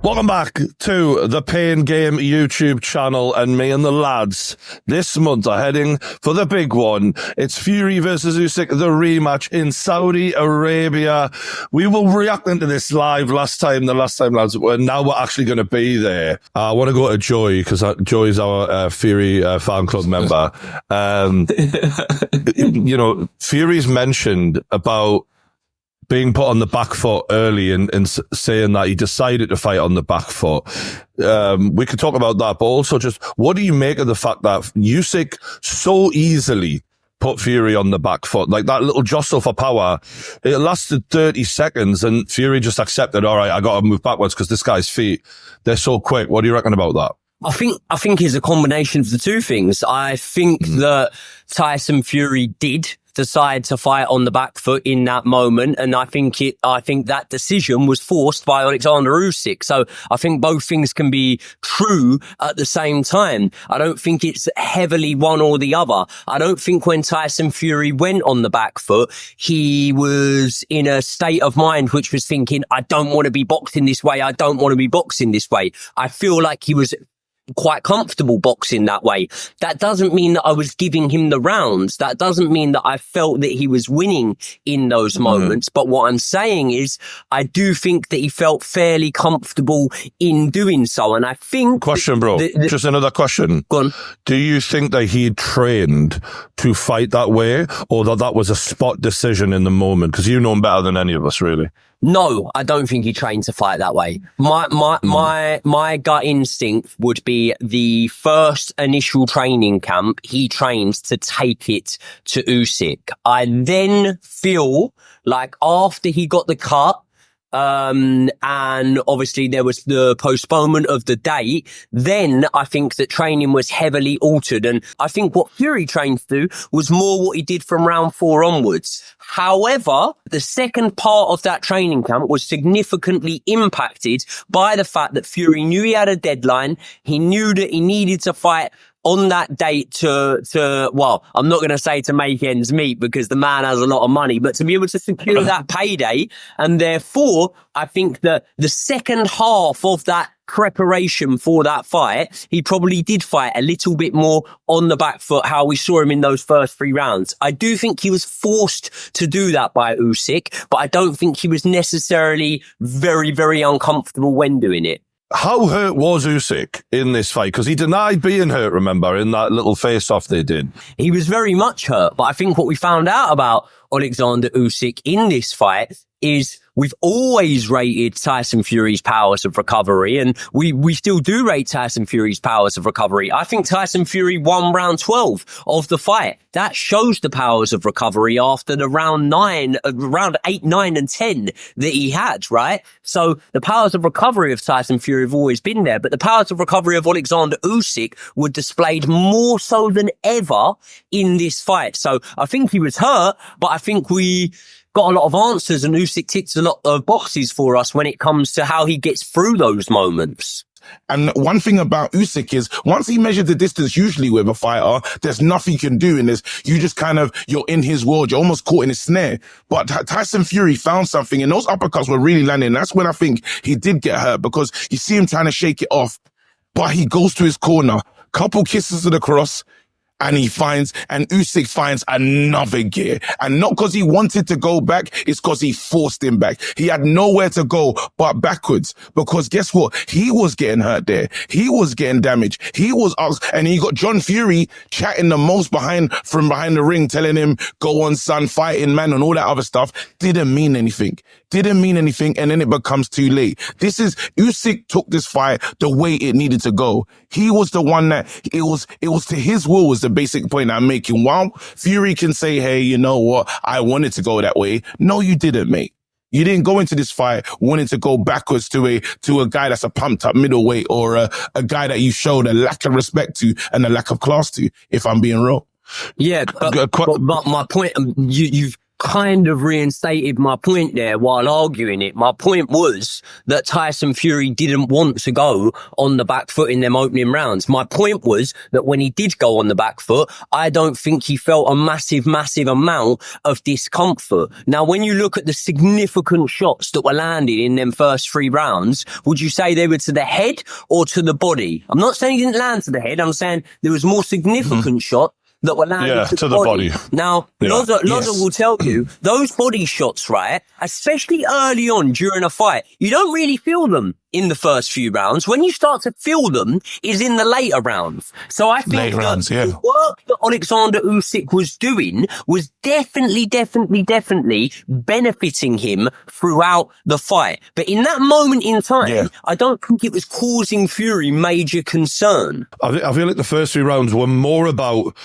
Welcome back to the Pain Game YouTube channel, and me and the lads this month are heading for the big one. It's Fury versus Usyk, the rematch in Saudi Arabia. We were reacting to this live the last time, lads. Now we're actually going to be there. I want to go to Joy because Joy's our Fury fan club member. You know, Fury's mentioned about being put on the back foot early and saying that he decided to fight on the back foot. We could talk about that, but also just what do you make of the fact that Usyk so easily put Fury on the back foot? Like that little jostle for power, it lasted 30 seconds and Fury just accepted, all right, I got to move backwards because this guy's feet, they're so quick. What do you reckon about that? I think it's a combination of the two things. I think that Tyson Fury did decide to fight on the back foot in that moment, and I think that decision was forced by Alexander Usyk. So I think both things can be true at the same time. I don't think it's heavily one or the other. I don't think when Tyson Fury went on the back foot, he was in a state of mind which was thinking, I don't want to be boxing this way. I don't want to be boxing this way. I feel like he was quite comfortable boxing that way. That doesn't mean that I was giving him the rounds. That doesn't mean that I felt that he was winning in those moments. But what I'm saying is I do think that he felt fairly comfortable in doing so. And I think... Question, bro. Just another question. Go on. Do you think that he trained to fight that way, or that was a spot decision in the moment? Because you know him better than any of us, really. No, I don't think he trained to fight that way. My gut instinct would be the first initial training camp, he trained to take it to Usyk. I then feel like after he got the cut, and obviously there was the postponement of the date, then I think that training was heavily altered. And I think what Fury trained to do was more what he did from round 4 onwards. However, the second part of that training camp was significantly impacted by the fact that Fury knew he had a deadline. He knew that he needed to fight on that date well, I'm not going to say to make ends meet because the man has a lot of money, but to be able to secure that payday. And therefore, I think that the second half of that preparation for that fight, he probably did fight a little bit more on the back foot, how we saw him in those first 3 rounds. I do think he was forced to do that by Usyk, but I don't think he was necessarily very, very uncomfortable when doing it. How hurt was Usyk in this fight? Because he denied being hurt, remember, in that little face-off they did. He was very much hurt, but I think what we found out about Alexander Usyk in this fight is we've always rated Tyson Fury's powers of recovery, and we still do rate Tyson Fury's powers of recovery. I think Tyson Fury won round 12 of the fight. That shows the powers of recovery after the round 8, 9 and 10 that he had, right? So the powers of recovery of Tyson Fury have always been there, but the powers of recovery of Alexander Usyk were displayed more so than ever in this fight. So I think he was hurt, but I think we got a lot of answers, and Usyk ticks a lot of boxes for us when it comes to how he gets through those moments. And one thing about Usyk is once he measured the distance, usually with a fighter, there's nothing you can do in this. You just you're in his world. You're almost caught in his snare. But Tyson Fury found something, and those uppercuts were really landing. That's when I think he did get hurt, because you see him trying to shake it off, but he goes to his corner, couple kisses to the cross, and Usyk finds another gear. And not because he wanted to go back, it's because he forced him back. He had nowhere to go but backwards. Because guess what? He was getting hurt there. He was getting damaged. And you got John Fury chatting the most from behind the ring, telling him, go on, son, fighting man, and all that other stuff. Didn't mean anything. And then it becomes too late. Usyk took this fight the way it needed to go. He was the one that it was to his will was the basic point I'm making. While Fury can say, hey, you know what? I wanted to go that way. No, you didn't, mate. You didn't go into this fight wanting to go backwards to a guy that's a pumped up middleweight, or a guy that you showed a lack of respect to and a lack of class to, if I'm being real. Yeah, but my point, you've kind of reinstated my point there while arguing it. My point was that Tyson Fury didn't want to go on the back foot in them opening rounds. My point was that when he did go on the back foot, I don't think he felt a massive amount of discomfort. Now, when you look at the significant shots that were landed in them first 3 rounds, would you say they were to the head or to the body? I'm not saying he didn't land to the head. I'm saying there was more significant shot that were landed to the body. Now, Loza will tell you, those body shots, right, especially early on during a fight, you don't really feel them in the first few rounds. When you start to feel them is in the later rounds. So I think the work that Alexander Usyk was doing was definitely benefiting him throughout the fight. But in that moment in time, I don't think it was causing Fury major concern. I feel like the first 3 rounds were more about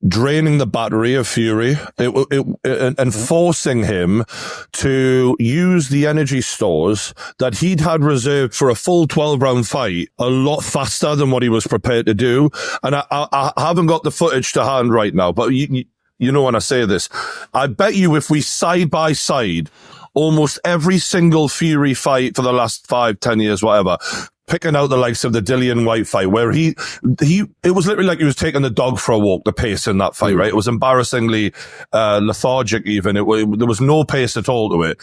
draining the battery of Fury and forcing him to use the energy stores that he'd had reserved for a full 12-round fight a lot faster than what he was prepared to do. And I haven't got the footage to hand right now, but you know when I say this, I bet you if we side by side almost every single Fury fight for the last 5-10 years, whatever, picking out the likes of the Dillian White fight, where it was literally like he was taking the dog for a walk, the pace in that fight, right? It was embarrassingly lethargic even. There was no pace at all to it.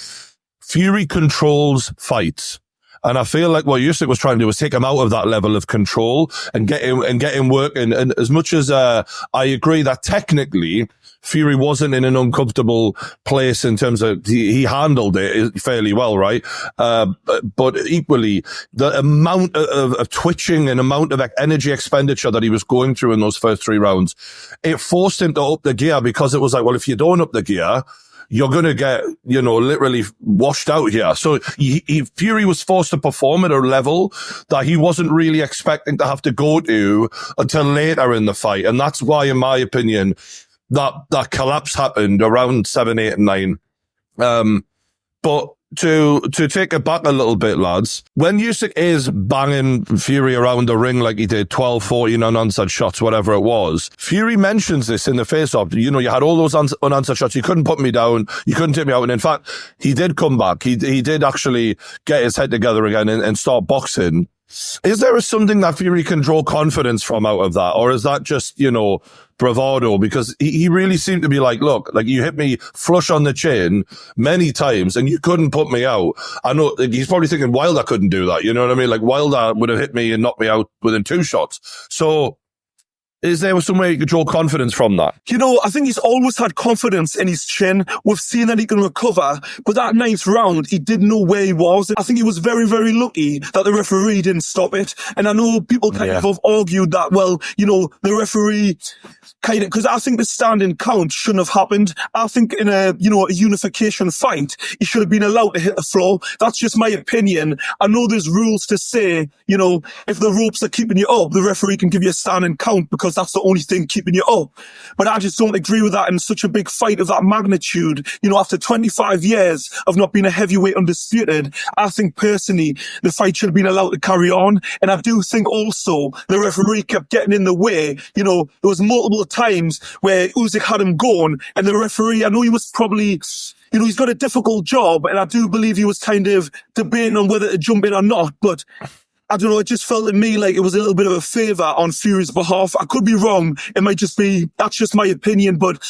Fury controls fights. And I feel like what Usyk was trying to do was take him out of that level of control and get him working. And as much as I agree that technically Fury wasn't in an uncomfortable place in terms of he handled it fairly well, right? But equally, the amount of twitching and amount of energy expenditure that he was going through in those first 3 rounds, it forced him to up the gear, because it was like, well, if you don't up the gear, you're going to get, literally washed out here. So Fury was forced to perform at a level that he wasn't really expecting to have to go to until later in the fight. And that's why, in my opinion, that collapse happened around 7, 8, and 9. But to take it back a little bit, lads, when Usyk is banging Fury around the ring like he did, 12, 14 unanswered shots, whatever it was, Fury mentions this in the face-off. You had all those unanswered shots. You couldn't put me down. You couldn't take me out. And in fact, he did come back. He did actually get his head together again and start boxing. Is there something that Fury can draw confidence from out of that? Or is that just, bravado? Because he really seemed to be like, look, like you hit me flush on the chin many times and you couldn't put me out. I know he's probably thinking Wilder couldn't do that. You know what I mean? Like Wilder would have hit me and knocked me out within 2 shots. So is there some way you could draw confidence from that? I think he's always had confidence in his chin. We've seen that he can recover. But that 9th round, he didn't know where he was. I think he was very, very lucky that the referee didn't stop it. And I know people kind of have argued that, well, the referee because I think the standing count shouldn't have happened. I think in a unification fight, he should have been allowed to hit the floor. That's just my opinion. I know there's rules to say, if the ropes are keeping you up, the referee can give you a standing count because that's the only thing keeping you up. But I just don't agree with that in such a big fight of that magnitude. After 25 years of not being a heavyweight undisputed, I think personally the fight should have been allowed to carry on. And I do think also the referee kept getting in the way. There was multiple times where Usyk had him going, and the referee, I know he was probably, he's got a difficult job, and I do believe he was kind of debating on whether to jump in or not, but I don't know, it just felt to me like it was a little bit of a favour on Fury's behalf. I could be wrong. It might just be, that's just my opinion, but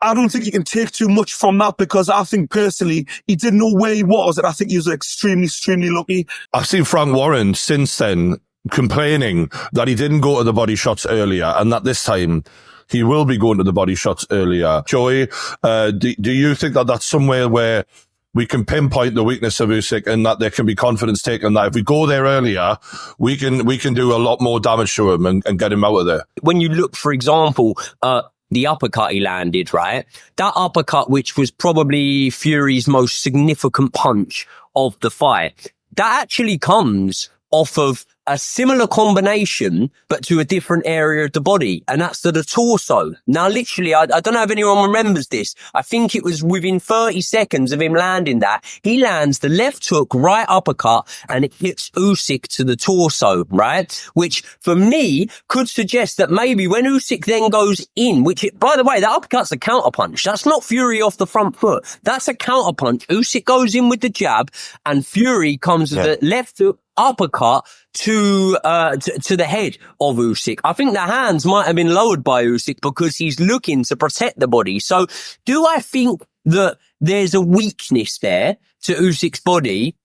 I don't think you can take too much from that, because I think personally he didn't know where he was, and I think he was extremely, extremely lucky. I've seen Frank Warren since then complaining that he didn't go to the body shots earlier, and that this time he will be going to the body shots earlier. Joey, do you think that that's somewhere where we can pinpoint the weakness of Usyk and that there can be confidence taken that if we go there earlier, we can do a lot more damage to him and get him out of there? When you look, for example, the uppercut he landed, right? That uppercut, which was probably Fury's most significant punch of the fight, that actually comes off of a similar combination, but to a different area of the body, and that's to the torso. Now, literally, I don't know if anyone remembers this. I think it was within 30 seconds of him landing that, he lands the left hook, right uppercut, and it hits Usyk to the torso, right? Which, for me, could suggest that maybe when Usyk then goes in, by the way, that uppercut's a counterpunch. That's not Fury off the front foot. That's a counterpunch. Usyk goes in with the jab, and Fury comes with the left hook, uppercut to the head of Usyk. I think the hands might have been lowered by Usyk because he's looking to protect the body. So do I think that there's a weakness there to Usyk's body?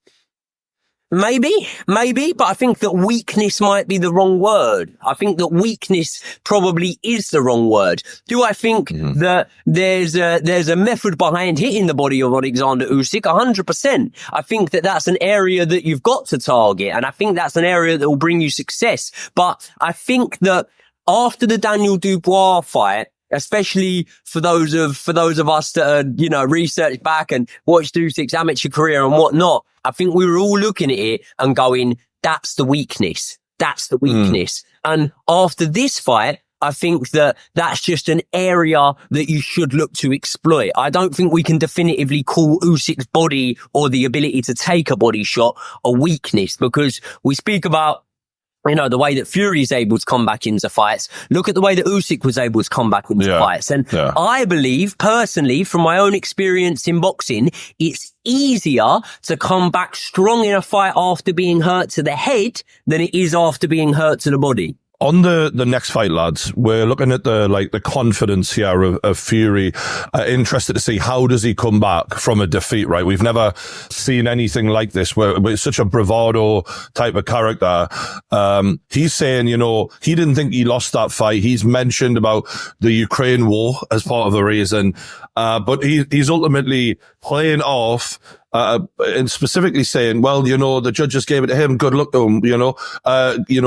Maybe, but I think that weakness might be the wrong word. I think that weakness probably is the wrong word. Do I think that there's a method behind hitting the body of Alexander Usyk? 100%. I think that that's an area that you've got to target, and I think that's an area that will bring you success. But I think that after the Daniel Dubois fight, especially for those of us that researched back and watched Usyk's amateur career and whatnot, I think we were all looking at it and going, that's the weakness. That's the weakness. And after this fight, I think that that's just an area that you should look to exploit. I don't think we can definitively call Usyk's body or the ability to take a body shot a weakness, because we speak about the way that Fury is able to come back into fights. Look at the way that Usyk was able to come back into fights. And I believe, personally, from my own experience in boxing, it's easier to come back strong in a fight after being hurt to the head than it is after being hurt to the body. On the next fight, lads, we're looking at the confidence here of Fury. Interested to see how does he come back from a defeat, right? We've never seen anything like this where it's such a bravado type of character. He's saying, he didn't think he lost that fight. He's mentioned about the Ukraine war as part of the reason. But he's ultimately playing off and specifically saying, well, the judges gave it to him. Good luck to him.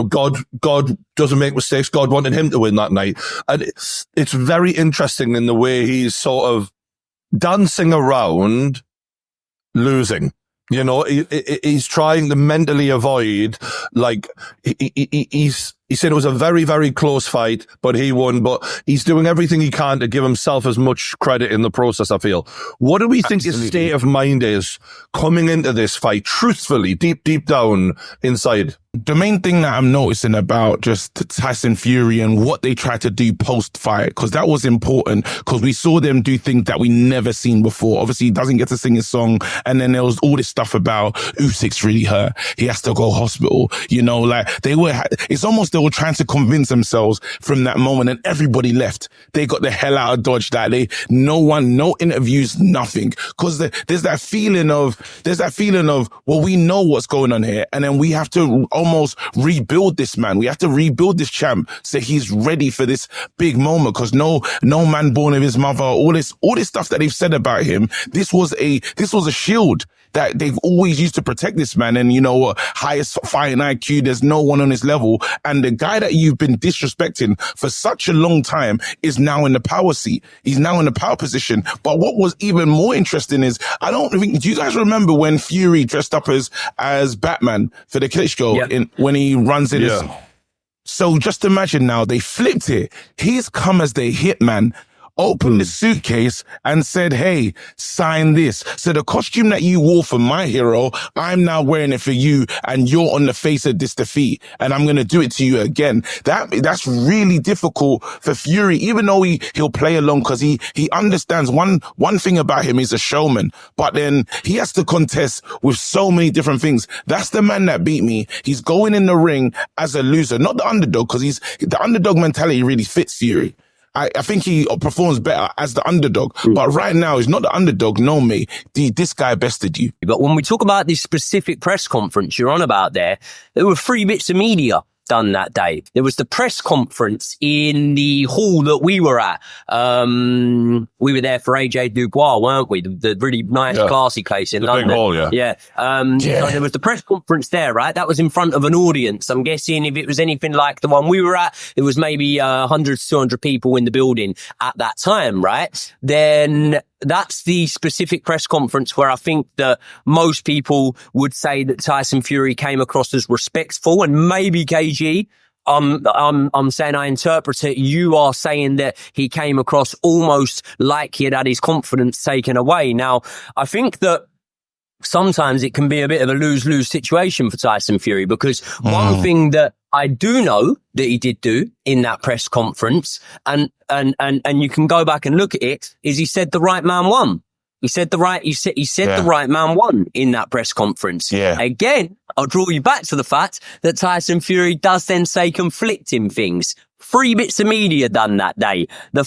God doesn't make mistakes. God wanted him to win that night. And it's very interesting in the way he's sort of dancing around losing. He's trying to mentally avoid, he said it was a very, very close fight, but he won. But he's doing everything he can to give himself as much credit in the process, I feel. What do we think his state of mind is coming into this fight, truthfully, deep down inside? The main thing that I'm noticing about just Tyson Fury and what they tried to do post-fight, because that was important, because we saw them do things that we never seen before. Obviously, he doesn't get to sing his song, and then there was all this stuff about Usyk's really hurt. He has to go hospital. It's almost they were trying to convince themselves from that moment, and everybody left. They got the hell out of Dodge. No interviews, nothing. Because there's that feeling of, well, we know what's going on here, and then we have to almost rebuild this man. We have to rebuild this champ so he's ready for this big moment, because no man born of his mother, all this stuff that they've said about him, this was a shield that they've always used to protect this man. And highest fighting IQ, there's no one on his level. And the guy that you've been disrespecting for such a long time is now in the power seat. He's now in the power position. But what was even more interesting is, do you guys remember when Fury dressed up as Batman for the Klitschko when he runs in his... So just imagine now, they flipped it. He's come as the hitman, opened the suitcase and said, hey, sign this. So the costume that you wore for my hero, I'm now wearing it for you, and you're on the face of this defeat, and I'm going to do it to you again. That's really difficult for Fury, even though he'll play along, because he understands one thing about him, he's a showman, but then he has to contest with so many different things. That's the man that beat me. He's going in the ring as a loser, not the underdog, because the underdog mentality really fits Fury. I think he performs better as the underdog. But right now, he's not the underdog. No, mate. This guy bested you. But when we talk about this specific press conference you're on about there were 3 bits of media done that day. There was the press conference in the hall that we were at. We were there for AJ Dubois, weren't we? The really nice, classy place in London. Big hall, So there was the press conference there, right? That was in front of an audience. I'm guessing if it was anything like the one we were at, it was maybe 100 to 200 people in the building at that time, right? Then that's the specific press conference where I think that most people would say that Tyson Fury came across as respectful, and maybe KG, I'm saying I interpret it. You are saying that he came across almost like he had his confidence taken away. Now, I think that sometimes it can be a bit of a lose-lose situation for Tyson Fury, because one thing that I do know that he did do in that press conference, and you can go back and look at it, is he said the right man won. He said the right man won in that press conference. Yeah. Again, I'll draw you back to the fact that Tyson Fury does then say conflicting things. 3 bits of media done that day. The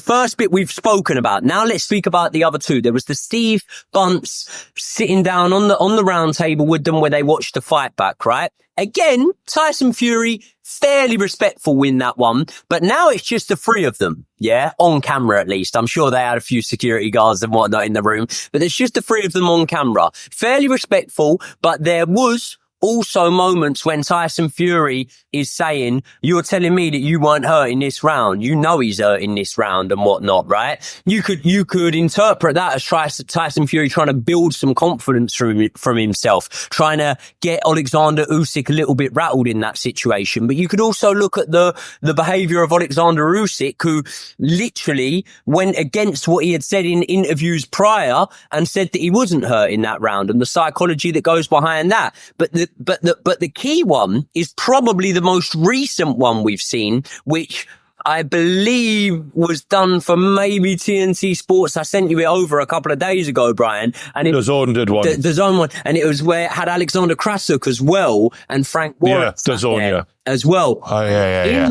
first bit we've spoken about. Now let's speak about the other 2. There was the Steve Bunce sitting down on the round table with them where they watched the fight back, right? Again, Tyson Fury, fairly respectful in that one, but now it's just the 3 of them, yeah? On camera, at least. I'm sure they had a few security guards and whatnot in the room, but it's just the 3 of them on camera. Fairly respectful, but there was also moments when Tyson Fury is saying, you're telling me that you weren't hurt in this round. You know he's hurt in this round and whatnot, right? You could interpret that as Tyson Fury trying to build some confidence from himself, trying to get Alexander Usyk a little bit rattled in that situation. But you could also look at the behavior of Alexander Usyk, who literally went against what he had said in interviews prior and said that he wasn't hurt in that round, and the psychology that goes behind that. But the key one is probably the most recent one we've seen, which I believe was done for maybe TNT Sports. I sent you it over a couple of days ago, Brian. And The Zone did one. The Zone one. And it was where it had Alexander Krasuk as well and Frank Warren The Zone, as well. Oh, yeah.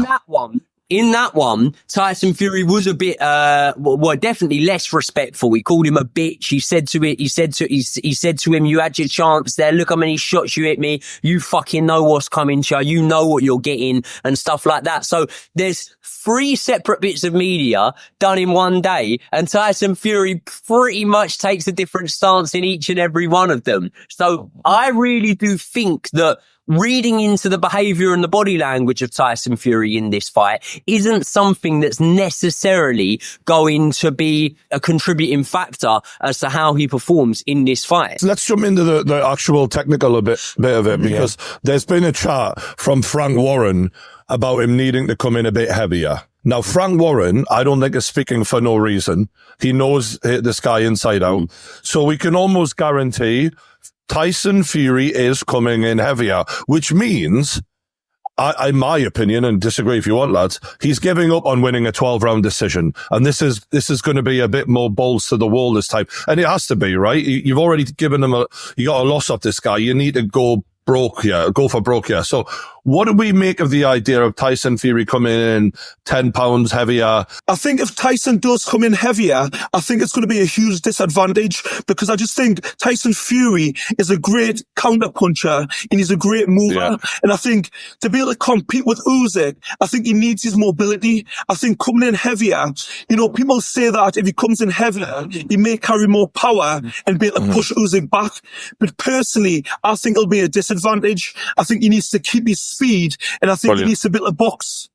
In that one, Tyson Fury was a bit, definitely less respectful. He called him a bitch. He said to him, you had your chance there. Look how many shots you hit me. You fucking know what's coming, Cho. You know what you're getting and stuff like that. So there's 3 separate bits of media done in one day, and Tyson Fury pretty much takes a different stance in each and every one of them. So I really do think that reading into the behavior and the body language of Tyson Fury in this fight isn't something that's necessarily going to be a contributing factor as to how he performs in this fight. Let's jump into the actual technical bit of it, because there's been a chat from Frank Warren about him needing to come in a bit heavier. Now, Frank Warren, I don't think is speaking for no reason. He knows this guy inside out. So we can almost guarantee Tyson Fury is coming in heavier, which means, in my opinion, and disagree if you want, lads, he's giving up on winning a 12-round decision. And this is going to be a bit more balls to the wall this time. And it has to be, right? You've already given him you got a loss off this guy. You need to go for broke here. So what do we make of the idea of Tyson Fury coming in 10 pounds heavier? I think if Tyson does come in heavier, I think it's going to be a huge disadvantage, because I just think Tyson Fury is a great counter puncher and he's a great mover. Yeah. And I think to be able to compete with Usyk, I think he needs his mobility. I think coming in heavier, people say that if he comes in heavier, he may carry more power and be able to push Usyk back. But personally, I think it'll be a disadvantage. I think he needs to keep his speed, and I think he needs to build a box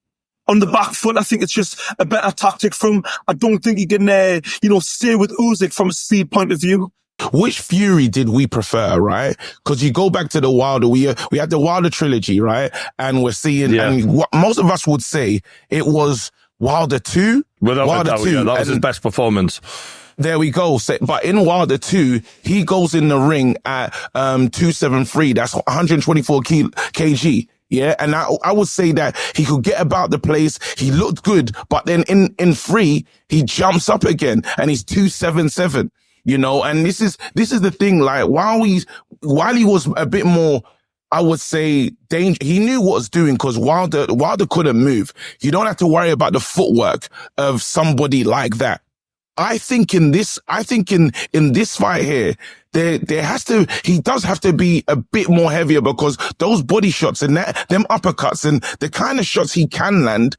on the back foot. I think it's just a better tactic from. I don't think he can, stay with Usyk from a speed point of view. Which Fury did we prefer, right? Because you go back to the Wilder, we had the Wilder trilogy, right? And we're seeing, and what most of us would say, it was Wilder 2. Without a doubt, that was his best performance. There we go. But in Wilder 2, he goes in the ring at 273. That's 124 kg. Yeah. And I would say that he could get about the place. He looked good. But then in 3, he jumps up again and he's 277. And this is the thing. Like, while he was a bit more, I would say, danger, he knew what was doing, because Wilder couldn't move. You don't have to worry about the footwork of somebody like that. I think in this fight here, he does have to be a bit more heavier, because those body shots and them uppercuts and the kind of shots he can land,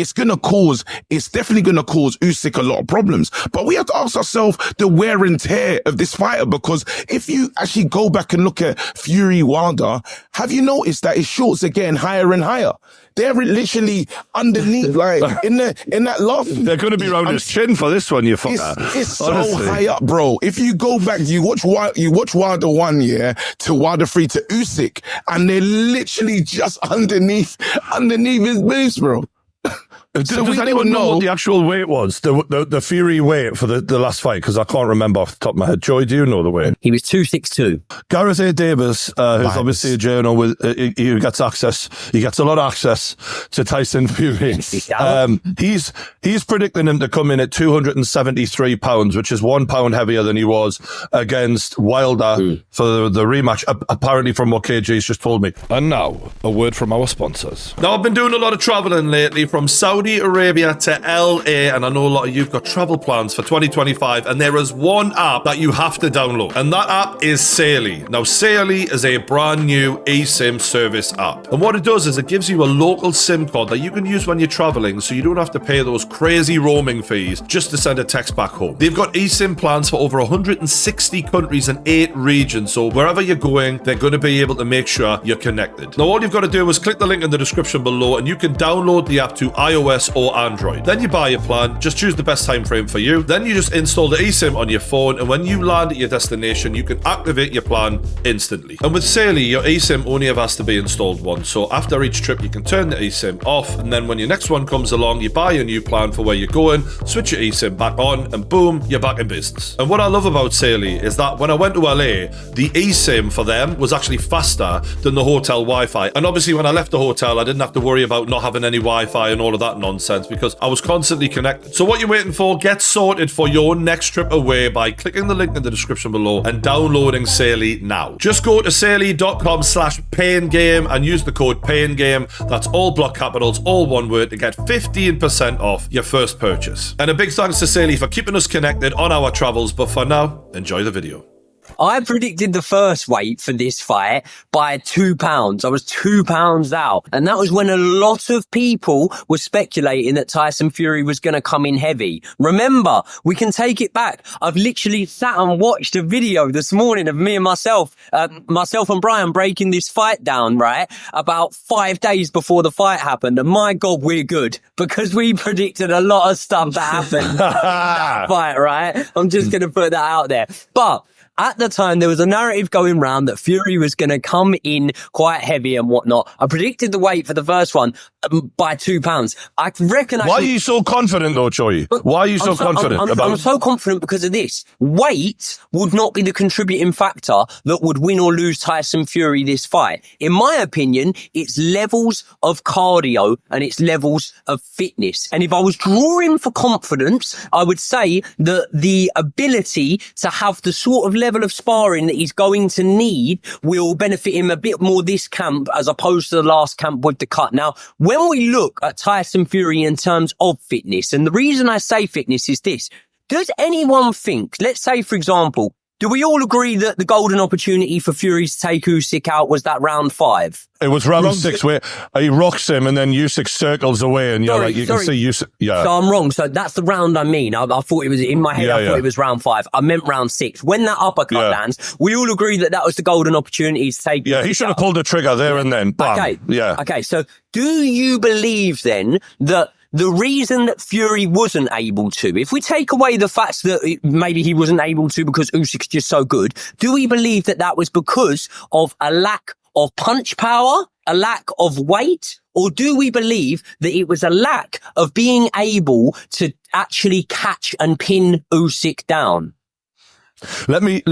it's definitely going to cause Usyk a lot of problems. But we have to ask ourselves the wear and tear of this fighter, because if you actually go back and look at Fury Wilder, have you noticed that his shorts are getting higher and higher? They're literally underneath, like in that last. They're going to be around his chin for this one, you fucker. It's so high up, bro. If you go back, you watch Wilder 1 year to Wilder 3 to Usyk, and they're literally just underneath his boobs, bro. Does anyone know what the actual weight was? The Fury weight for the last fight? Because I can't remember off the top of my head. Joy, do you know the weight? He was 262. Gareth A. Davis, who's obviously a journal with, he gets a lot of access to Tyson Fury. He's predicting him to come in at 273 pounds, which is 1 pound heavier than he was against Wilder for the rematch, apparently from what KG's just told me. And now, a word from our sponsors. Now, I've been doing a lot of traveling lately from Saudi Arabia to LA, and I know a lot of you've got travel plans for 2025, and there is one app that you have to download, and that app is Saily. Now, Saily is a brand new eSIM service app, and what it does is it gives you a local SIM card that you can use when you're traveling, so you don't have to pay those crazy roaming fees just to send a text back home. They've got eSIM plans for over 160 countries and 8 regions, so wherever you're going, they're going to be able to make sure you're connected. Now, all you've got to do is click the link in the description below, and you can download the app to iOS or Android. Then you buy your plan, just choose the best time frame for you. Then you just install the eSIM on your phone, and when you land at your destination, you can activate your plan instantly. And with Saily, your eSIM only ever has to be installed once. So after each trip, you can turn the eSIM off, and then when your next one comes along, you buy a new plan for where you're going, switch your eSIM back on, and boom, you're back in business. And what I love about Saily is that when I went to LA, the eSIM for them was actually faster than the hotel Wi-Fi. And obviously, when I left the hotel, I didn't have to worry about not having any Wi-Fi and all of that nonsense because I was constantly connected. So what you're waiting for? Get sorted for your next trip away by clicking the link in the description below and downloading Saily now. Just go to saily.com/paingame and use the code paingame. That's all block capitals, all one word, to get 15% off your first purchase. And a big thanks to Saily for keeping us connected on our travels. But for now, enjoy the video. I predicted the first weight for this fight by 2 pounds. I was 2 pounds out. And that was when a lot of people were speculating that Tyson Fury was going to come in heavy. Remember, we can take it back. I've literally sat and watched a video this morning of me and myself and Brian breaking this fight down, right? About 5 days before the fight happened. And my God, we're good because we predicted a lot of stuff that happened in that fight, right? I'm just going to put that out there. But at the time, there was a narrative going around that Fury was going to come in quite heavy and whatnot. I predicted the weight for the first one by 2 pounds. I reckon. Why are you so confident, though, Choi? Why are you so confident? I'm so confident because of this. Weight would not be the contributing factor that would win or lose Tyson Fury this fight. In my opinion, it's levels of cardio and it's levels of fitness. And if I was drawing for confidence, I would say that the ability to have the sort of level of sparring that he's going to need will benefit him a bit more this camp as opposed to the last camp with the cut. Now, when we look at Tyson Fury in terms of fitness, and the reason I say fitness is this, does anyone think, let's say, for example, do we all agree that the golden opportunity for Fury to take Usyk out was that round 5? It was round 6 where he rocks him and then Usyk circles away and can see Usyk. Yeah. So I'm wrong. So that's the round I mean. I thought it was in my head. I thought it was round 5. I meant round 6. When that uppercut lands, we all agree that that was the golden opportunity to take. Yeah, he should have pulled the trigger there and then. Bam. Okay. Yeah. Okay. So do you believe then that the reason that Fury wasn't able to, if we take away the fact that maybe he wasn't able to because Usyk's just so good, do we believe that that was because of a lack of punch power, a lack of weight, or do we believe that it was a lack of being able to actually catch and pin Usyk down? Let me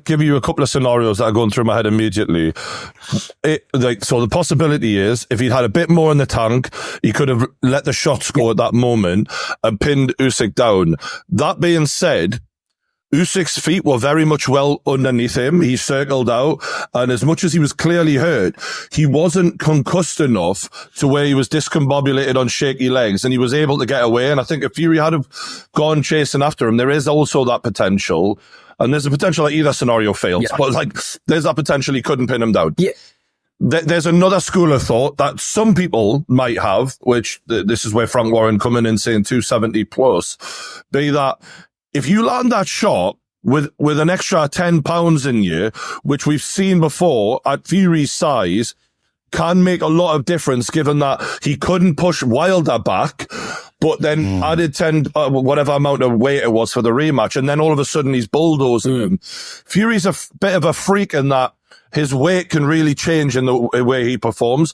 give you a couple of scenarios that are going through my head immediately. So the possibility is, if he'd had a bit more in the tank, he could have let the shots go at that moment and pinned Usyk down. That being said, Usyk's feet were very much well underneath him. He circled out, and as much as he was clearly hurt, he wasn't concussed enough to where he was discombobulated on shaky legs, and he was able to get away. And I think if Fury had have gone chasing after him, there is also that potential. And there's a potential that either scenario fails, but there's that potential he couldn't pin him down. Yeah. there's another school of thought that some people might have, which this is where Frank Warren coming in saying 270 plus, be that if you land that shot with an extra 10 pounds in you, which we've seen before at Fury's size, can make a lot of difference given that he couldn't push Wilder back, but then added 10, whatever amount of weight it was for the rematch. And then all of a sudden he's bulldozing him. Fury's a bit of a freak in that his weight can really change in the way he performs.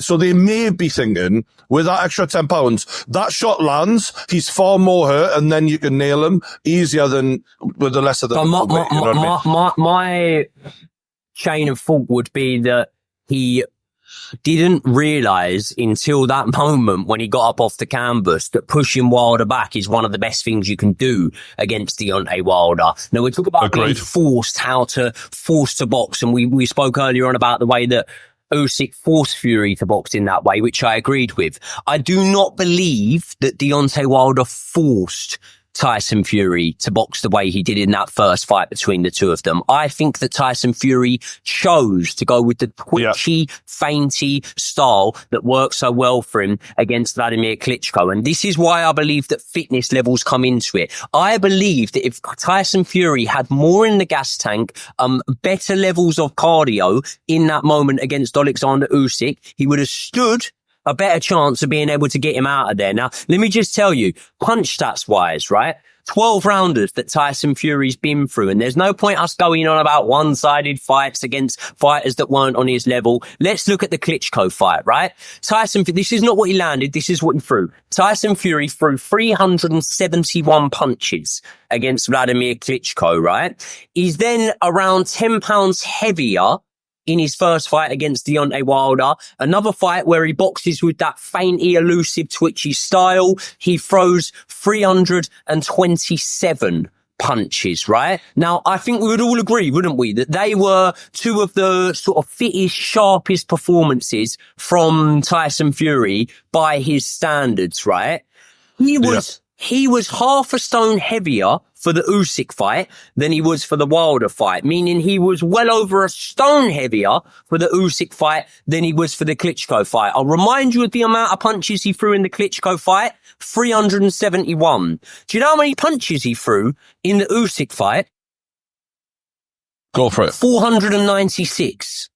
So they may be thinking with that extra 10 pounds, that shot lands, he's far more hurt and then you can nail him easier than with the less of the weight. My chain of thought would be that he didn't realise until that moment when he got up off the canvas that pushing Wilder back is one of the best things you can do against Deontay Wilder. Now, we talk about being forced, how to force to box, and we spoke earlier on about the way that Usyk forced Fury to box in that way, which I agreed with. I do not believe that Deontay Wilder forced Tyson Fury to box the way he did in that first fight between the two of them. I think that Tyson Fury chose to go with the twitchy, feinty style that works so well for him against Vladimir Klitschko. And this is why I believe that fitness levels come into it. I believe that if Tyson Fury had more in the gas tank, better levels of cardio in that moment against Alexander Usyk, he would have stood a better chance of being able to get him out of there. Now, let me just tell you, punch stats wise, right? 12 rounders that Tyson Fury's been through, and there's no point us going on about one-sided fights against fighters that weren't on his level. Let's look at the Klitschko fight, right? This is not what he landed, this is what he threw. Tyson Fury threw 371 punches against Vladimir Klitschko, right? He's then around 10 pounds heavier in his first fight against Deontay Wilder. Another fight where he boxes with that feinty, elusive, twitchy style. He throws 327 punches, right? Now, I think we would all agree, wouldn't we, that they were two of the sort of fittest, sharpest performances from Tyson Fury by his standards, right? He was half a stone heavier for the Usyk fight than he was for the Wilder fight, meaning he was well over a stone heavier for the Usyk fight than he was for the Klitschko fight. I'll remind you of the amount of punches he threw in the Klitschko fight, 371. Do you know how many punches he threw in the Usyk fight? Go for it. 496.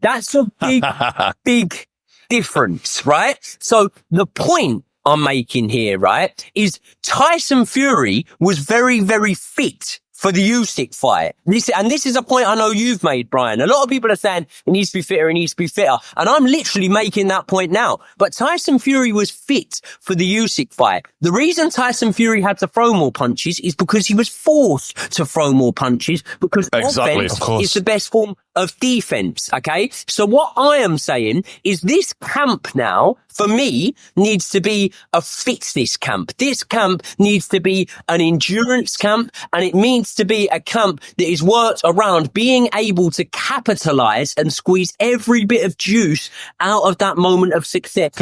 That's a big difference, right? So the point I'm making here, right, is Tyson Fury was very, very fit for the Usyk fight. This is a point I know you've made, Brian. A lot of people are saying he needs to be fitter, he needs to be fitter. And I'm literally making that point now. But Tyson Fury was fit for the Usyk fight. The reason Tyson Fury had to throw more punches is because he was forced to throw more punches because offense is the best form of defense, okay? So what I am saying is this camp now, for me, needs to be a fitness camp. This camp needs to be an endurance camp, and it needs to be a camp that is worked around being able to capitalize and squeeze every bit of juice out of that moment of success.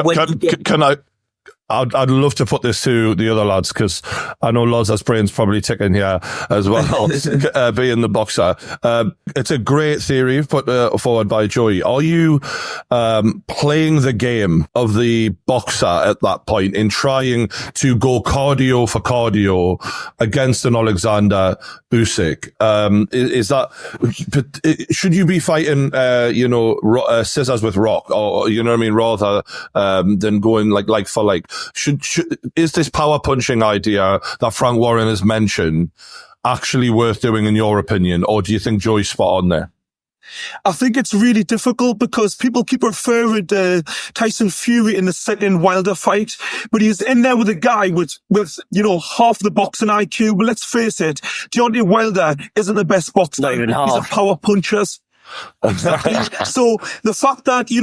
I'd love to put this to the other lads because I know Loz's brain's probably ticking here as well, being the boxer. It's a great theory put forward by Joey. Are you playing the game of the boxer at that point in trying to go cardio for cardio against an Alexander Usyk? Is that, should you be fighting, scissors with rock, or, you know what I mean, rather than going like for like? Is this power punching idea that Frank Warren has mentioned actually worth doing in your opinion, or do you think Joey's spot on there? I think it's really difficult because people keep referring to Tyson Fury in the second Wilder fight, but he's in there with a guy with half the boxing IQ. But let's face it, Deontay Wilder isn't the best boxer. Not even half. He's a power puncher. Exactly. So the fact that, he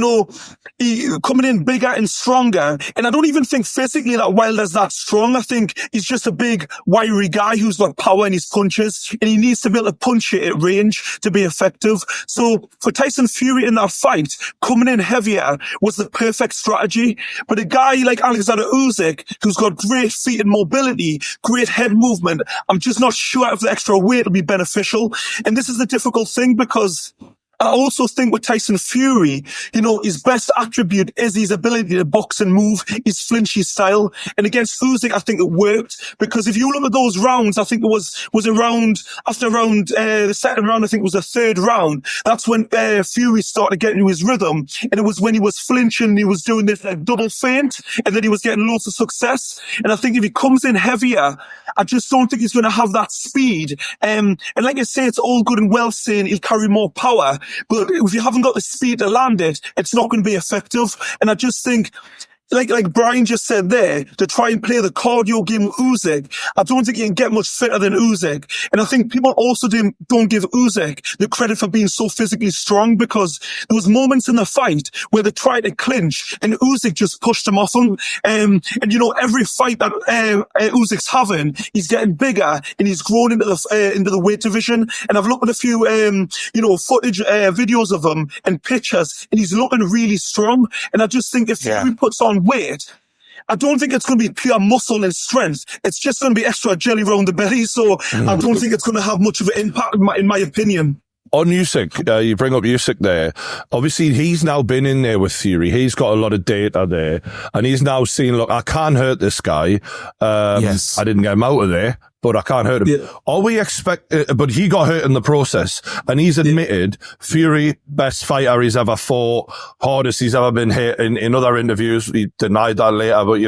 coming in bigger and stronger, and I don't even think physically that Wilder's that strong. I think he's just a big, wiry guy who's got power in his punches, and he needs to be able to punch it at range to be effective. So for Tyson Fury in that fight, coming in heavier was the perfect strategy. But a guy like Alexander Usyk, who's got great feet and mobility, great head movement, I'm just not sure if the extra weight will be beneficial. And this is the difficult thing because I also think with Tyson Fury, his best attribute is his ability to box and move, his flinchy style. And against Usyk, I think it worked, because if you look at those rounds, I think it was the second round, I think it was the third round. That's when Fury started getting into his rhythm. And it was when he was flinching, he was doing this double feint, and then he was getting loads of success. And I think if he comes in heavier, I just don't think he's going to have that speed. And like I say, it's all good and well saying he'll carry more power, but if you haven't got the speed to land it, it's not going to be effective. And I just think, like Brian just said there, to try and play the cardio game with Usyk, I don't think you can get much fitter than Usyk. And I think people also don't give Usyk the credit for being so physically strong, because there was moments in the fight where they tried to clinch and Usyk just pushed him off him. And every fight that Usyk's having, he's getting bigger and he's grown into the weight division. And I've looked at a few footage, videos of him and pictures, and he's looking really strong. And I just think if he puts on weight, I don't think it's going to be pure muscle and strength. It's just going to be extra jelly around the belly. So I don't think it's going to have much of an impact, in my opinion. On Usyk, you bring up Usyk there. Obviously, he's now been in there with Fury. He's got a lot of data there, and he's now seen, look, I can't hurt this guy. Yes. I didn't get him out of there, but I can't hurt him. Yeah. Are we but he got hurt in the process, and he's admitted Fury, best fighter he's ever fought, hardest he's ever been hit. In other interviews, he denied that later, but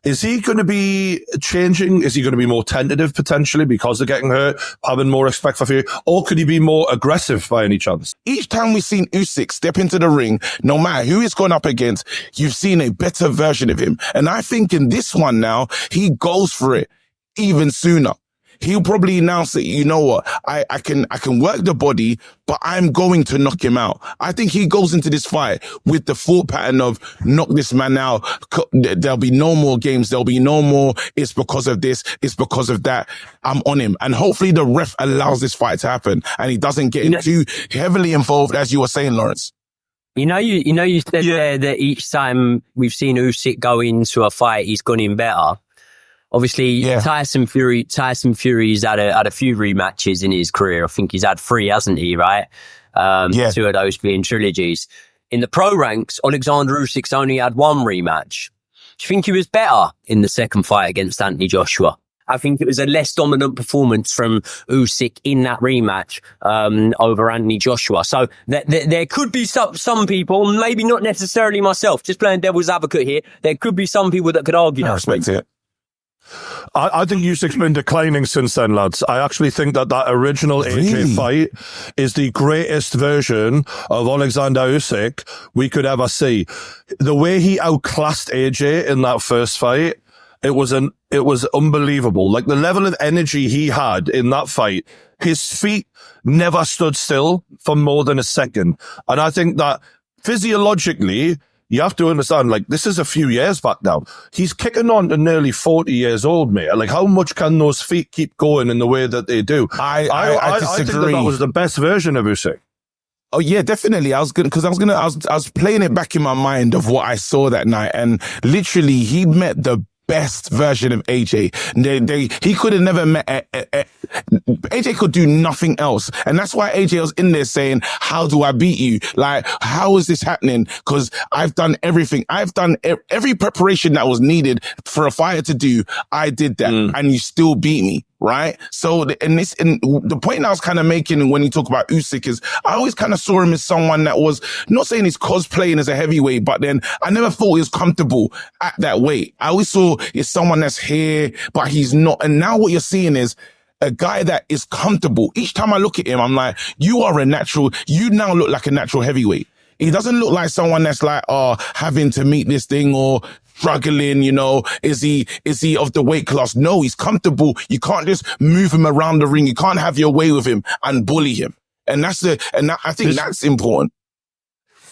is he going to be changing? Is he going to be more tentative potentially because of getting hurt, having more respect for Fury? Or could he be more aggressive by any chance? Each time we've seen Usyk step into the ring, no matter who he's gone up against, you've seen a better version of him. And I think in this one now, he goes for it even sooner. He'll probably announce that, you know what, I can work the body, but I'm going to knock him out. I think he goes into this fight with the thought pattern of knock this man out. There'll be no more games. There'll be no more. It's because of this. It's because of that. I'm on him. And hopefully the ref allows this fight to happen and he doesn't get too heavily involved, as you were saying, Lawrence. You said there that each time we've seen Usyk go into a fight, he's gone in better. Obviously, Tyson Fury's had a few rematches in his career. I think he's had 3, hasn't he, right? 2 of those being trilogies. In the pro ranks, Alexander Usyk's only had 1 rematch. Do you think he was better in the second fight against Anthony Joshua? I think it was a less dominant performance from Usyk in that rematch over Anthony Joshua. So there could be some people, maybe not necessarily myself, just playing devil's advocate here, there could be some people that could argue that. I respect it. I think Usyk's been declining since then, lads. I actually think that original AJ fight is the greatest version of Alexander Usyk we could ever see. The way he outclassed AJ in that first fight, it was unbelievable. Like the level of energy he had in that fight, his feet never stood still for more than a second. And I think that physiologically, you have to understand, like, this is a few years back now. He's kicking on to nearly 40 years old, mate. Like, how much can those feet keep going in the way that they do? I disagree. I think that was the best version of Usyk. Oh yeah, definitely. I was playing it back in my mind of what I saw that night, and literally he met the best version of AJ. He could have never met AJ could do nothing else. And that's why AJ was in there saying, how do I beat you? Like, how is this happening? Because I've done everything. I've done every preparation that was needed for a fighter to do. I did that and you still beat me. Right? So, and the point I was kind of making when you talk about Usyk is I always kind of saw him as someone that was not saying he's cosplaying as a heavyweight, but then I never thought he was comfortable at that weight. I always saw he's someone that's here, but he's not. And now what you're seeing is a guy that is comfortable. Each time I look at him, I'm like, you now look like a natural heavyweight. He doesn't look like someone that's like, having to meet this thing or struggling, is he of the weight class? No, he's comfortable. You can't just move him around the ring. You can't have your way with him and bully him. And I think that's important.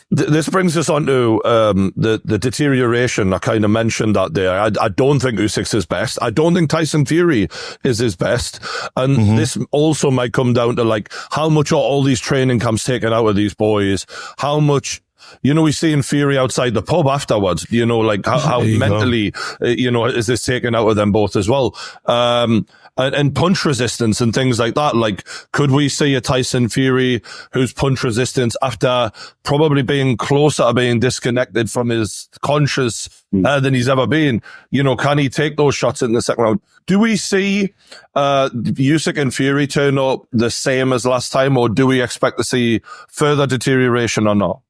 This brings us on to the deterioration. I kind of mentioned that there. I don't think Usyk's his best. I don't think Tyson Fury is his best. And this also might come down to like how much are all these training camps taken out of these boys? How much he's seeing Fury outside the pub afterwards, like how mentally, is this taken out of them both as well? And punch resistance and things like that. Like, could we see a Tyson Fury whose punch resistance, after probably being closer to being disconnected from his conscious than he's ever been, can he take those shots in the second round? Do we see Usyk and Fury turn up the same as last time, or do we expect to see further deterioration or not?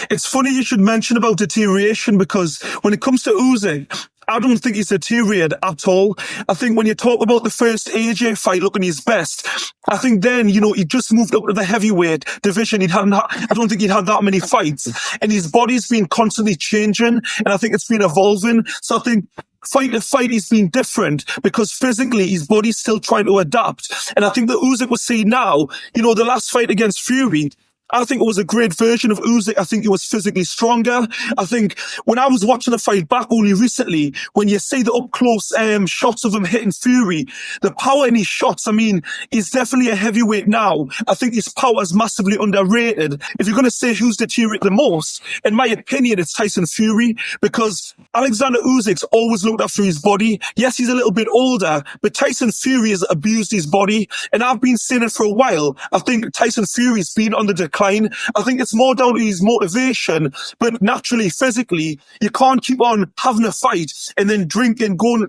It's funny you should mention about deterioration, because when it comes to Usyk, I don't think he's deteriorated at all. I think when you talk about the first AJ fight looking his best, I think then, he just moved up to the heavyweight division. I don't think he'd had that many fights, and his body's been constantly changing, and I think it's been evolving. So I think fight to fight, he's been different, because physically his body's still trying to adapt. And I think that Usyk was seeing now, the last fight against Fury, I think it was a great version of Usyk. I think he was physically stronger. I think when I was watching the fight back only recently, when you see the up-close shots of him hitting Fury, the power in his shots, he's definitely a heavyweight now. I think his power is massively underrated. If you're going to say who's deteriorated the most, in my opinion, it's Tyson Fury, because Alexander Usyk's always looked after his body. Yes, he's a little bit older, but Tyson Fury has abused his body, and I've been saying it for a while. I think Tyson Fury's been on the decline. I think it's more down to his motivation, but naturally, physically, you can't keep on having a fight and then drinking, going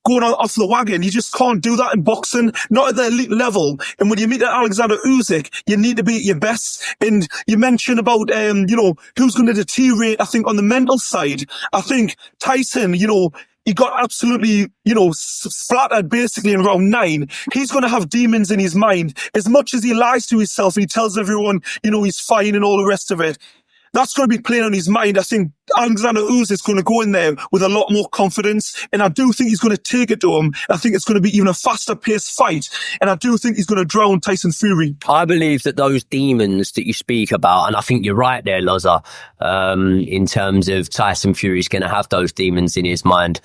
off the wagon. You just can't do that in boxing, not at the elite level. And when you meet Alexander Usyk, you need to be at your best. And you mentioned about, who's going to deteriorate, I think, on the mental side. I think Tyson, he got absolutely, splattered basically in round 9. He's going to have demons in his mind. As much as he lies to himself and he tells everyone, he's fine and all the rest of it, that's going to be playing on his mind. I think Alexander Usyk is going to go in there with a lot more confidence, and I do think he's going to take it to him. I think it's going to be even a faster paced fight, and I do think he's going to drown Tyson Fury. I believe that those demons that you speak about, and I think you're right there, Loza, in terms of Tyson Fury's going to have those demons in his mind.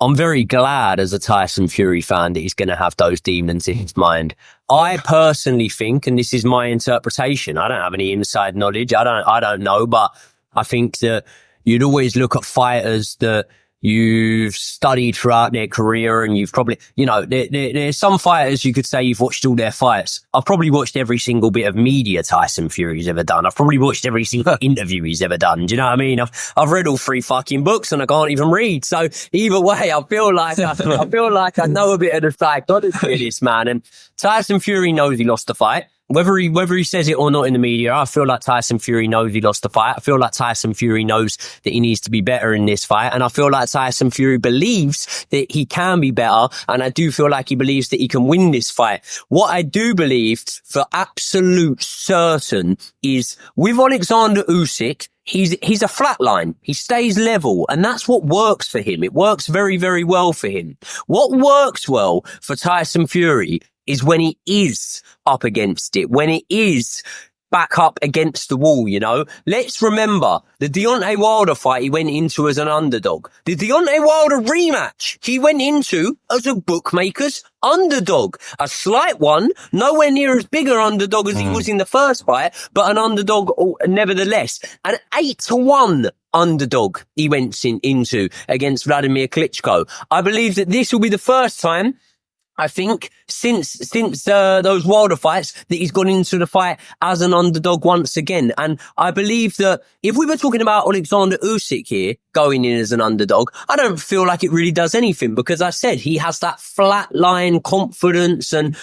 I'm very glad as a Tyson Fury fan that he's going to have those demons in his mind. I personally think, and this is my interpretation, I don't have any inside knowledge, I don't know, but I think that you'd always look at fighters that you've studied throughout their career, and you've probably, there's some fighters you could say you've watched all their fights. I've probably watched every single bit of media Tyson Fury's ever done. I've probably watched every single interview he's ever done. Do you know what I mean? I've read all 3 fucking books and I can't even read. So either way, I feel like I know a bit of the psychology of this man. And Tyson Fury knows he lost the fight. Whether he says it or not in the media, I feel like Tyson Fury knows he lost the fight. I feel like Tyson Fury knows that he needs to be better in this fight. And I feel like Tyson Fury believes that he can be better. And I do feel like he believes that he can win this fight. What I do believe for absolute certain is with Alexander Usyk, he's a flat line. He stays level, and that's what works for him. It works very, very well for him. What works well for Tyson Fury is when he is up against it, when it is back up against the wall, Let's remember the Deontay Wilder fight he went into as an underdog. The Deontay Wilder rematch he went into as a bookmaker's underdog. A slight one, nowhere near as big an underdog as he was in the first fight, but an underdog nevertheless. An 8-1 underdog he went into against Vladimir Klitschko. I believe that this will be the first time, I think, since those Wilder fights, that he's gone into the fight as an underdog once again. And I believe that if we were talking about Alexander Usyk here going in as an underdog, I don't feel like it really does anything, because I said he has that flatline confidence and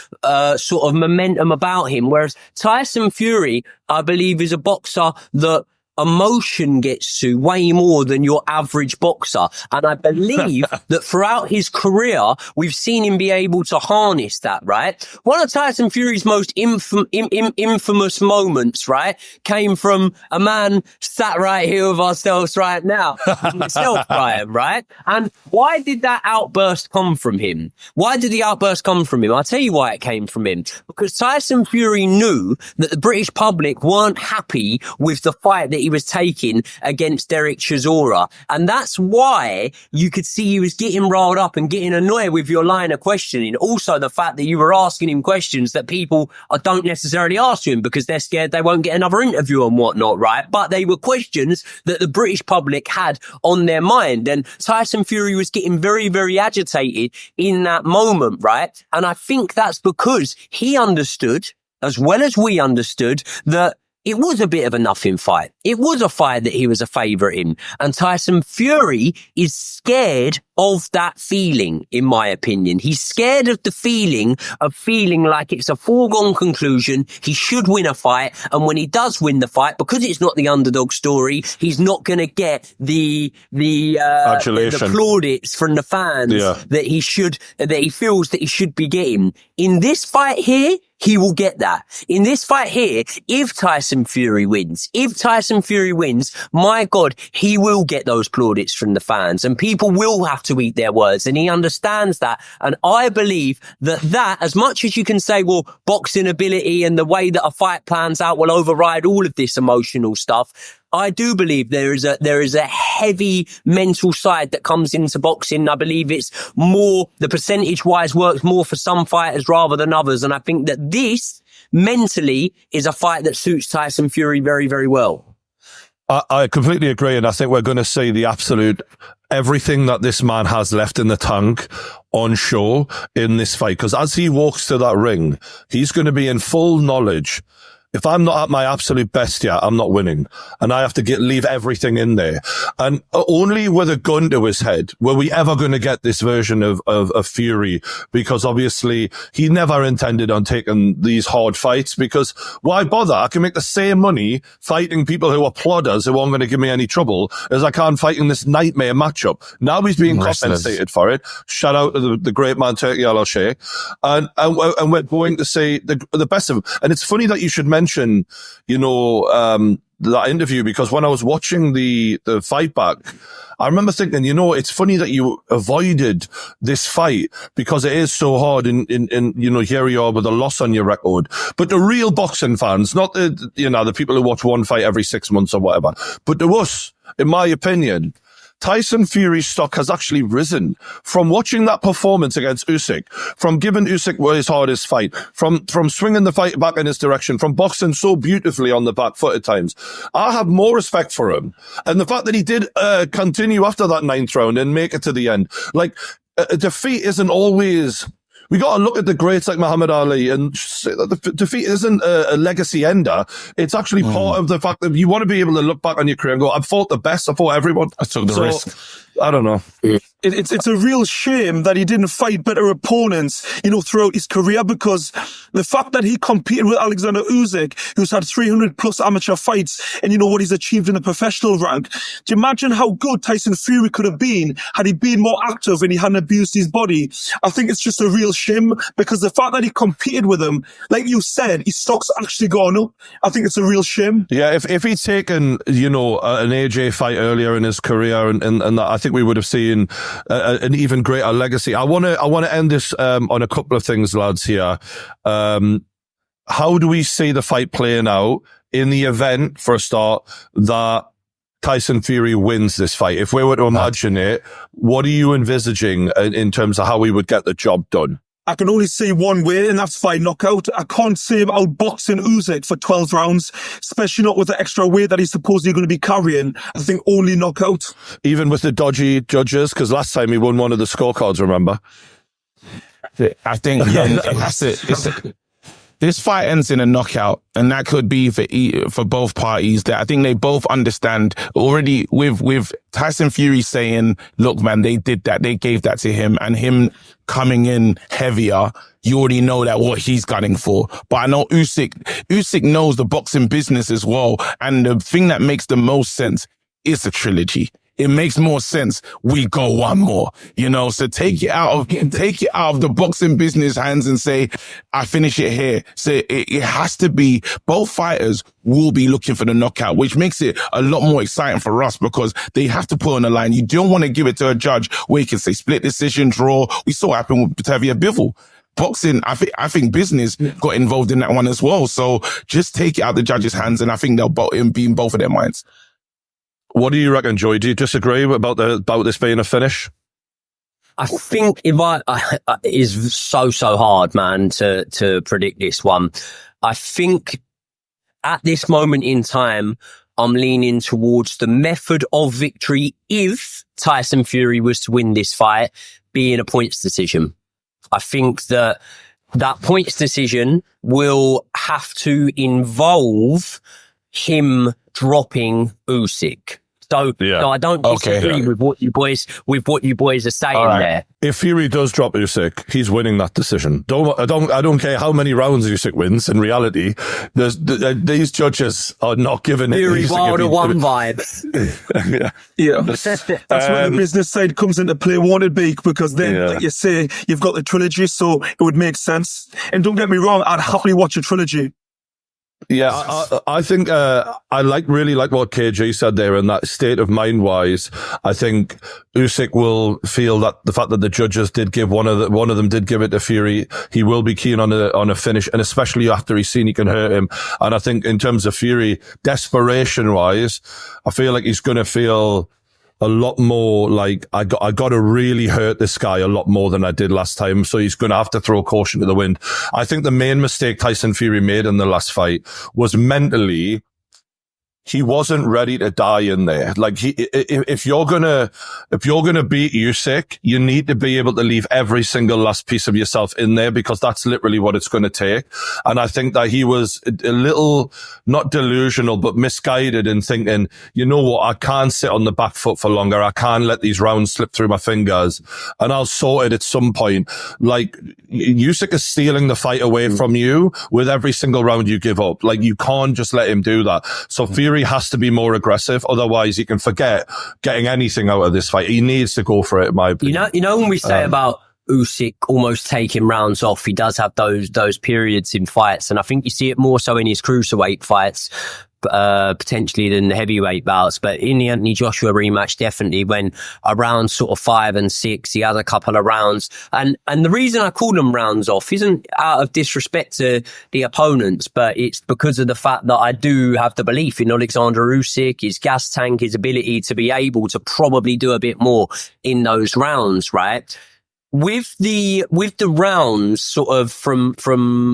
sort of momentum about him. Whereas Tyson Fury, I believe, is a boxer that emotion gets to way more than your average boxer. And I believe that throughout his career, we've seen him be able to harness that, right? One of Tyson Fury's most infamous moments, right, came from a man sat right here with ourselves right now, myself, Brian, right? And why did that outburst come from him? Why did the outburst come from him? I'll tell you why it came from him. Because Tyson Fury knew that the British public weren't happy with the fight that he was taking against Derek Chisora. And that's why you could see he was getting riled up and getting annoyed with your line of questioning. Also, the fact that you were asking him questions that people don't necessarily ask him because they're scared they won't get another interview and whatnot, right? But they were questions that the British public had on their mind. And Tyson Fury was getting very, very agitated in that moment, right? And I think that's because he understood, as well as we understood, that it was a bit of a nothing fight. It was a fight that he was a favourite in. And Tyson Fury is scared of that feeling, in my opinion. He's scared of the feeling like it's a foregone conclusion. He should win a fight. And when he does win the fight, because it's not the underdog story, he's not going to get the plaudits from the fans that he feels that he should be getting. In this fight here, he will get that. In this fight here, if Tyson Fury wins, my God, he will get those plaudits from the fans and people will have to eat their words, and he understands that. And I believe that as much as you can say, well, boxing ability and the way that a fight plans out will override all of this emotional stuff, I do believe there is a heavy mental side that comes into boxing. I believe it's more, the percentage wise works more for some fighters rather than others. And I think that this mentally is a fight that suits Tyson Fury very, very well. I completely agree. And I think we're going to see the absolute everything that this man has left in the tank on show in this fight. Because as he walks to that ring, he's going to be in full knowledge. If I'm not at my absolute best yet, I'm not winning. And I have to leave everything in there. And only with a gun to his head were we ever going to get this version of Fury, because obviously he never intended on taking these hard fights, because why bother? I can make the same money fighting people who are plodders who aren't going to give me any trouble as I can fighting this nightmare matchup. Now he's being compensated for it. Shout out to the great man, Turki Al-O'Shea. And we're going to see the best of him. And it's funny that you should mention, that interview, because when I was watching the fight back, I remember thinking, it's funny that you avoided this fight because it is so hard and here you are with a loss on your record. But the real boxing fans, not the people who watch one fight every 6 months or whatever, but to us, in my opinion, Tyson Fury's stock has actually risen from watching that performance against Usyk, from giving Usyk his hardest fight, from swinging the fight back in his direction, from boxing so beautifully on the back foot at times. I have more respect for him. And the fact that he did continue after that 9th round and make it to the end. Like, a defeat isn't always... We got to look at the greats like Muhammad Ali and say that the defeat isn't a legacy ender. It's actually part of the fact that you want to be able to look back on your career and go, I've fought the best, I fought everyone. I took the risk. I don't know. It's a real shame that he didn't fight better opponents, throughout his career, because the fact that he competed with Alexander Usyk, who's had 300 plus amateur fights, and what he's achieved in the professional rank. Do you imagine how good Tyson Fury could have been had he been more active and he hadn't abused his body? I think it's just a real shame, because the fact that he competed with him, like you said, his stock's actually gone up. I think it's a real shame. Yeah, if he'd taken, an AJ fight earlier in his career and that, I think we would have seen an even greater legacy. I want to end this on a couple of things, lads, here. How do we see the fight playing out in the event, for a start, that Tyson Fury wins this fight? If we were to imagine it, what are you envisaging in terms of how we would get the job done? I can only see one way, and that's by knockout. I can't see him outboxing Usyk for 12 rounds, especially not with the extra weight that he's supposedly going to be carrying. I think only knockout. Even with the dodgy judges, because last time he won one of the scorecards, remember? I think that's it. This fight ends in a knockout, and that could be for both parties. That I think they both understand already with Tyson Fury saying, look, man, they did that. They gave that to him, and him coming in heavier. You already know that what he's gunning for. But I know Usyk knows the boxing business as well. And the thing that makes the most sense is a trilogy. It makes more sense. We go one more, so take it out of the boxing business hands and say, I finish it here. So it has to be, both fighters will be looking for the knockout, which makes it a lot more exciting for us, because they have to put on the line. You don't want to give it to a judge where you can say split decision, draw. We saw it happen with Batavia Bivol. boxing, I think business got involved in that one as well. So just take it out the judges' hands, and I think they'll be in both of their minds. What do you reckon, Joey? Do you disagree about this being a finish? I think it is so hard, man, to predict this one. I think at this moment in time, I'm leaning towards the method of victory if Tyson Fury was to win this fight being a points decision. I think that points decision will have to involve him dropping Usyk. So I don't disagree with what you boys are saying there. If Fury does drop Usyk, he's winning that decision. I don't care how many rounds Usyk wins. In reality, these judges are not giving Fury Wilder one vibe. Yeah. That's where the business side comes into play, won't it be? Because then, like you say, you've got the trilogy, so it would make sense. And don't get me wrong, I'd happily watch a trilogy. Yeah, I think I really like what KG said there, and that state of mind wise, I think Usyk will feel that the fact that the judges did give one of them did give it to Fury, he will be keen on a finish, and especially after he's seen he can hurt him. And I think in terms of Fury, desperation wise, I feel like he's going to feel a lot more like I got to really hurt this guy a lot more than I did last time. So he's going to have to throw caution to the wind. I think the main mistake Tyson Fury made in the last fight was mentally, he wasn't ready to die in there. Like if you're gonna beat Usyk, you need to be able to leave every single last piece of yourself in there, because that's literally what it's going to take. And I think that he was a little, not delusional, but misguided in thinking, you know what, I can't sit on the back foot for longer. I can't let these rounds slip through my fingers, and I'll sort it at some point. Like Usyk is stealing the fight away from you with every single round you give up. Like you can't just let him do that. So Fury has to be more aggressive, otherwise he can forget getting anything out of this fight. He needs to go for it, in my opinion. You know when we say about Usyk almost taking rounds off, he does have those periods in fights, and I think you see it more so in his cruiserweight fights, potentially than the heavyweight bouts. But in the Anthony Joshua rematch, definitely when around sort of 5 and 6, he has a couple of rounds. And the reason I call them rounds off isn't out of disrespect to the opponents, but it's because of the fact that I do have the belief in Alexander Usyk, his gas tank, his ability to be able to probably do a bit more in those rounds, right? With the rounds sort of from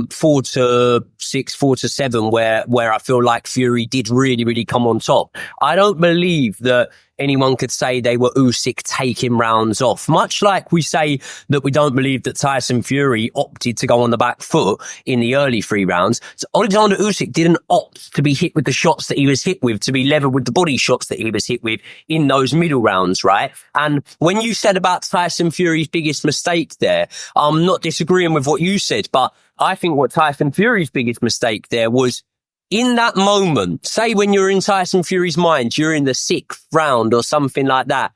4 to 6, 4 to 7, where I feel like Fury did really come on top, I don't believe that anyone could say they were Usyk taking rounds off. Much like we say that we don't believe that Tyson Fury opted to go on the back foot in the early 3 rounds. So Alexander Usyk didn't opt to be hit with the shots that he was hit with, to be leveled with the body shots that he was hit with in those middle rounds, right? And when you said about Tyson Fury's biggest mistake there, I'm not disagreeing with what you said, but I think what Tyson Fury's biggest mistake there was, in that moment, say when you're in Tyson Fury's mind during the 6th round or something like that,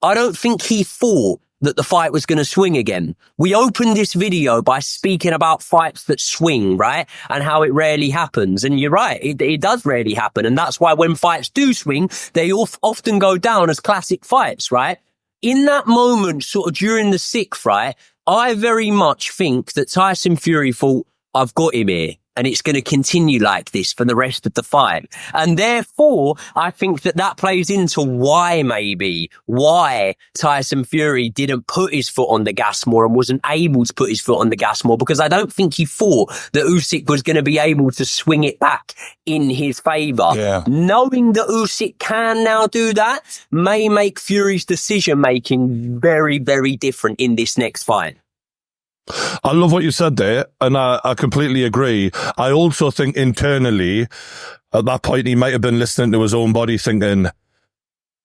I don't think he thought that the fight was going to swing again. We opened this video by speaking about fights that swing, right? And how it rarely happens. And you're right, it does rarely happen. And that's why when fights do swing, they often go down as classic fights, right? In that moment, sort of during the 6th, right, I very much think that Tyson Fury thought, I've got him here, and it's going to continue like this for the rest of the fight. And therefore, I think that plays into why Tyson Fury didn't put his foot on the gas more and wasn't able to put his foot on the gas more, because I don't think he thought that Usyk was going to be able to swing it back in his favour. Yeah. Knowing that Usyk can now do that may make Fury's decision-making very, very different in this next fight. I love what you said there, and I completely agree. I also think internally, at that point, he might have been listening to his own body thinking,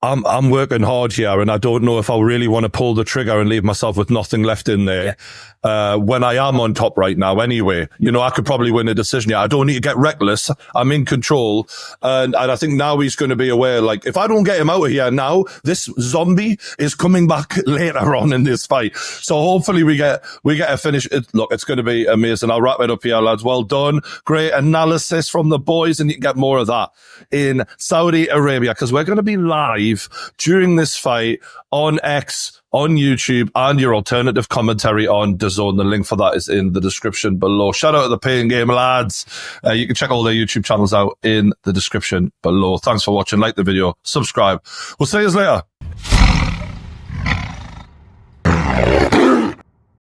I'm working hard here, and I don't know if I really want to pull the trigger and leave myself with nothing left in there. When I am on top right now anyway. You know, I could probably win a decision here. I don't need to get reckless. I'm in control. And I think now he's going to be aware, like, if I don't get him out of here now, this zombie is coming back later on in this fight. So hopefully we get a finish. Look, it's going to be amazing. I'll wrap it up here, lads. Well done. Great analysis from the boys, and you can get more of that in Saudi Arabia, because we're going to be live live during this fight on X, on YouTube, and your alternative commentary on DAZN. The link for that is in the description below. Shout out to the Pain Game lads. You can check all their YouTube channels out in the description below. Thanks for watching. Like the video, subscribe. We'll see you later.